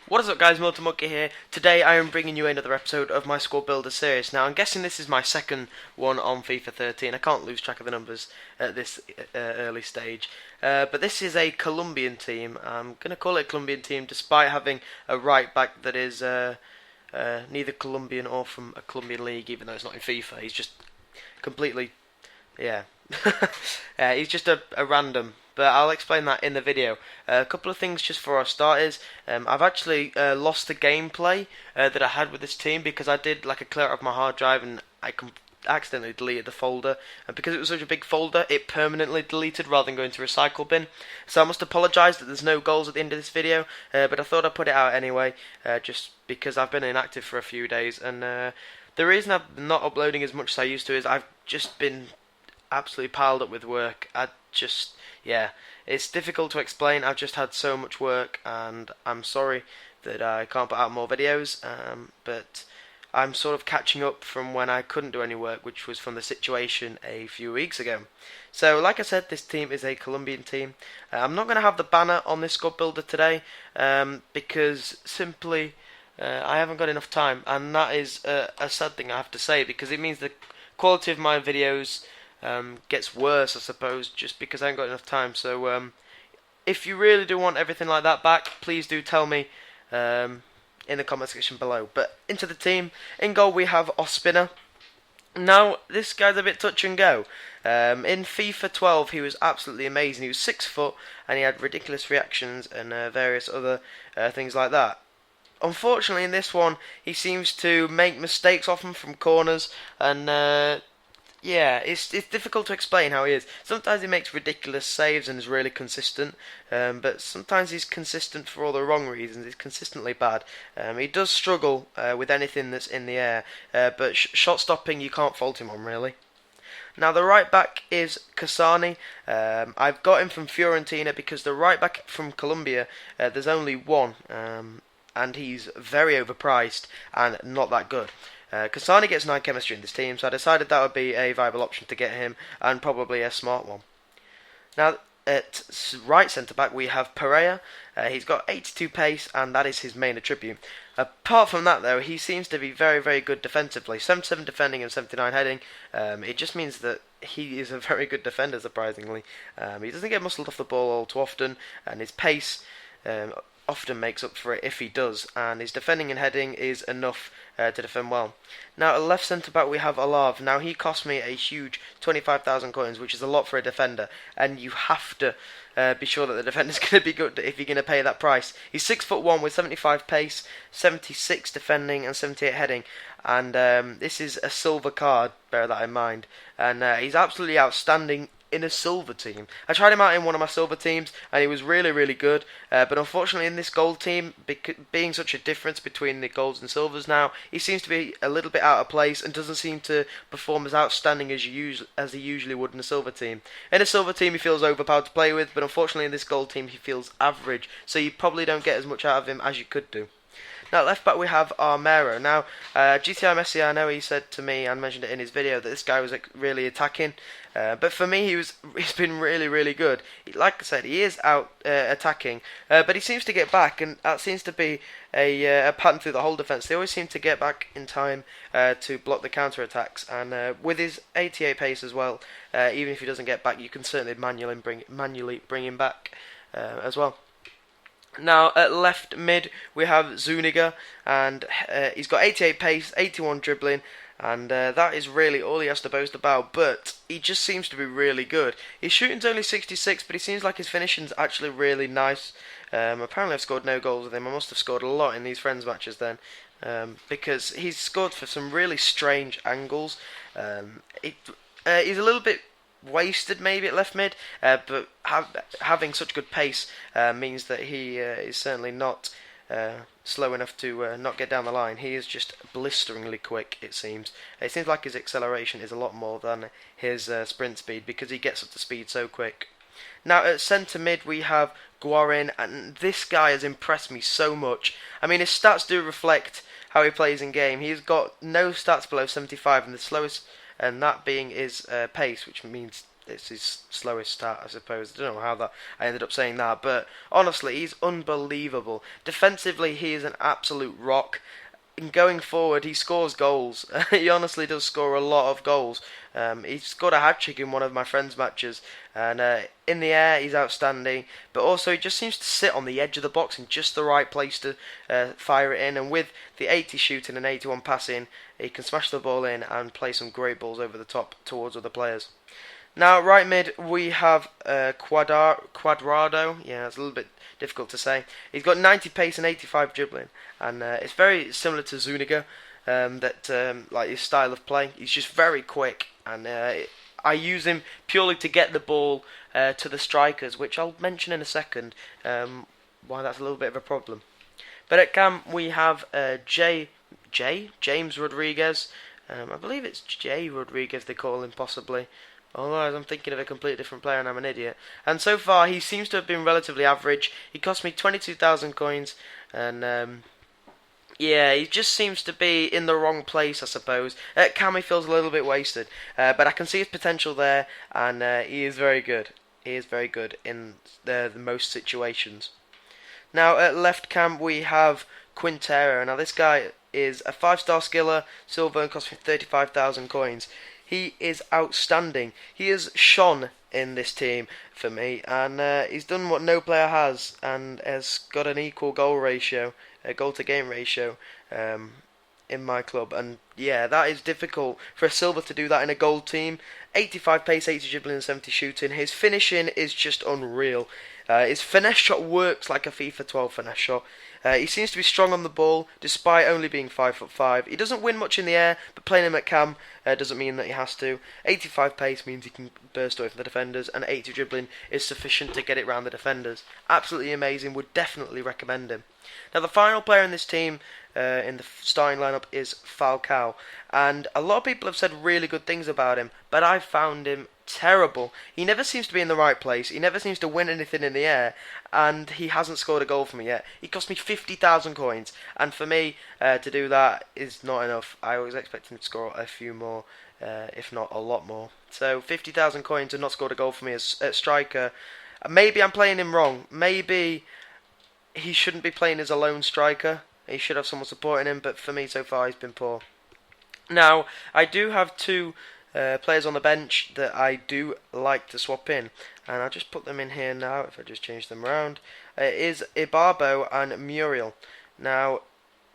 What is up guys, Monkey here. Today I am bringing you another episode of my Squad Builder series. Now I'm guessing this is my second one on FIFA 13. I can't lose track of the numbers at this early stage. But this is a Colombian team. I'm going to call it a Colombian team despite having a right back that is neither Colombian or from a Colombian league, even though it's not in FIFA. He's just completely, yeah. He's just a random, but I'll explain that in the video. A couple of things just for our starters. I've actually lost the gameplay that I had with this team because I did like a clear out of my hard drive and I accidentally deleted the folder, and because it was such a big folder it permanently deleted rather than going to recycle bin. So I must apologise that there's no goals at the end of this video, but I thought I'd put it out anyway, just because I've been inactive for a few days, and the reason I'm not uploading as much as I used to is I've just been absolutely piled up with work. Yeah, it's difficult to explain. I've just had so much work and I'm sorry that I can't put out more videos, but I'm sort of catching up from when I couldn't do any work, which was from the situation a few weeks ago. So like I said, this team is a Colombian team. I'm not going to have the banner on this squad builder today because simply I haven't got enough time, and that is a sad thing I have to say, because it means the quality of my videos gets worse, I suppose, just because I haven't got enough time. So if you really do want everything like that back, please do tell me in the comment section below. But into the team. In goal we have Ospina. Now this guy's a bit touch and go. In FIFA 12 he was absolutely amazing. He was 6 foot and he had ridiculous reactions and various other things like that. Unfortunately in this one he seems to make mistakes often from corners, and yeah, it's difficult to explain how he is. Sometimes he makes ridiculous saves and is really consistent, but sometimes he's consistent for all the wrong reasons. He's consistently bad. He does struggle with anything that's in the air, but shot stopping you can't fault him on, really. Now the right back is Casani. I've got him from Fiorentina because the right back from Colombia, there's only one, and he's very overpriced and not that good. Kasani gets 9 chemistry in this team, so I decided that would be a viable option to get him, and probably a smart one. Now, at right centre-back we have Pereira. He's got 82 pace, and that is his main attribute. Apart from that, though, he seems to be very, very good defensively. 77 defending and 79 heading. It just means that he is a very good defender, surprisingly. He doesn't get muscled off the ball all too often, and his pace often makes up for it if he does, and his defending and heading is enough to defend well. Now at left centre back we have Olav. Now he cost me a huge 25,000 coins, which is a lot for a defender, and you have to be sure that the defender's going to be good if you're going to pay that price. He's 6'1" with 75 pace, 76 defending and 78 heading, and this is a silver card, bear that in mind, and he's absolutely outstanding in a silver team. I tried him out in one of my silver teams and he was really, really good, but unfortunately in this gold team, being such a difference between the golds and silvers now, he seems to be a little bit out of place and doesn't seem to perform as outstanding as he usually would in a silver team. In a silver team he feels overpowered to play with, but unfortunately in this gold team he feels average, so you probably don't get as much out of him as you could do. Now, at left back we have Armero. Now, GTI Messi, I know he said to me and mentioned it in his video that this guy was really attacking, but for me he's been really, really good. Like I said, he is out attacking, but he seems to get back, and that seems to be a pattern through the whole defence. They always seem to get back in time to block the counter attacks, and with his 88 pace as well, even if he doesn't get back, you can certainly manually bring him back as well. Now at left mid we have Zuniga, and he's got 88 pace, 81 dribbling, and that is really all he has to boast about, but he just seems to be really good. His shooting's only 66, but he seems like his finishing's actually really nice. Apparently I've scored no goals with him. I must have scored a lot in these friends matches then, because he's scored for some really strange angles. He's a little bit wasted maybe at left mid, but having such good pace means that he is certainly not slow enough to not get down the line. He is just blisteringly quick, it seems. It seems like his acceleration is a lot more than his sprint speed, because he gets up to speed so quick. Now at centre mid we have Guarin, and this guy has impressed me so much. I mean, his stats do reflect how he plays in game. He's got no stats below 75, and the slowest, and that being his pace, which means it's his slowest stat, I suppose. I don't know how that I ended up saying that, but honestly, he's unbelievable. Defensively, he is an absolute rock. And going forward, he scores goals. He honestly does score a lot of goals. He scored a hat-trick in one of my friend's matches, and in the air he's outstanding, but also he just seems to sit on the edge of the box in just the right place to fire it in, and with the 80 shooting and 81 passing, he can smash the ball in and play some great balls over the top towards other players. Now, right mid, we have Quadrado. Yeah, it's a little bit difficult to say. He's got 90 pace and 85 dribbling, and it's very similar to Zuniga, like his style of play. He's just very quick, and I use him purely to get the ball to the strikers, which I'll mention in a second, why that's a little bit of a problem. But at cam, we have James Rodriguez. I believe it's J Rodriguez they call him, possibly. Otherwise, I'm thinking of a completely different player and I'm an idiot. And so far, he seems to have been relatively average. He cost me 22,000 coins. And, yeah, he just seems to be in the wrong place, I suppose. Cam, he feels a little bit wasted. But I can see his potential there. And he is very good. He is very good in the most situations. Now, at left cam, we have Quintero. Now, this guy is a 5-star skiller, silver, and cost me 35,000 coins. He is outstanding. He has shone in this team for me, and he's done what no player has, and has got an equal goal ratio, a goal to game ratio, in my club. And yeah, that is difficult for a silver to do that in a gold team. 85 pace, 80 dribbling, and 70 shooting. His finishing is just unreal. His finesse shot works like a FIFA 12 finesse shot. He seems to be strong on the ball, despite only being 5'5". He doesn't win much in the air, but playing him at cam doesn't mean that he has to. 85 pace means he can burst away from the defenders, and 80 dribbling is sufficient to get it round the defenders. Absolutely amazing, would definitely recommend him. Now, the final player in this team, in the starting lineup, is Falcao, and a lot of people have said really good things about him, but I found him terrible. He never seems to be in the right place. He never seems to win anything in the air, and he hasn't scored a goal for me yet. He cost me 50,000 coins, and for me to do that is not enough. I was expecting to score a few more, if not a lot more. So 50,000 coins and not scored a goal for me as striker. Maybe I'm playing him wrong. Maybe he shouldn't be playing as a lone striker. He should have someone supporting him, but for me so far he's been poor. Now, I do have two players on the bench that I do like to swap in, and I'll just put them in here now if I just change them around. It is Ibarbo and Muriel. Now,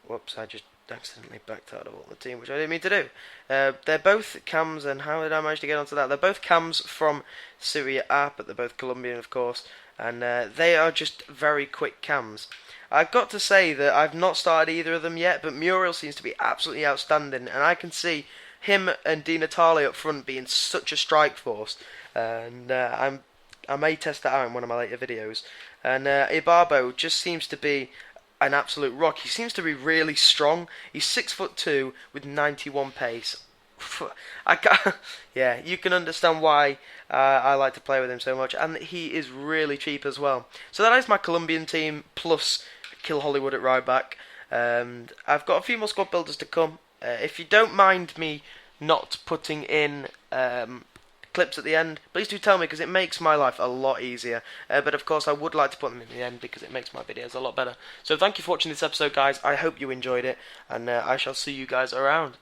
whoops, I just accidentally backed out of all the team, which I didn't mean to do. They're both cams, and how did I manage to get onto that? They're both cams from Serie A, but they're both Colombian, of course, and they are just very quick cams. I've got to say that I've not started either of them yet, but Muriel seems to be absolutely outstanding, and I can see him and Di Natale up front being such a strike force, and I may test that out in one of my later videos. And Ibarbo just seems to be an absolute rock. He seems to be really strong. He's 6'2" with 91 pace. Yeah, you can understand why I like to play with him so much, and he is really cheap as well. So that is my Colombian team plus Kill Hollywood at right back. I've got a few more squad builders to come. If you don't mind me not putting in clips at the end, please do tell me, because it makes my life a lot easier. But of course I would like to put them in the end because it makes my videos a lot better. So thank you for watching this episode, guys. I hope you enjoyed it, and I shall see you guys around.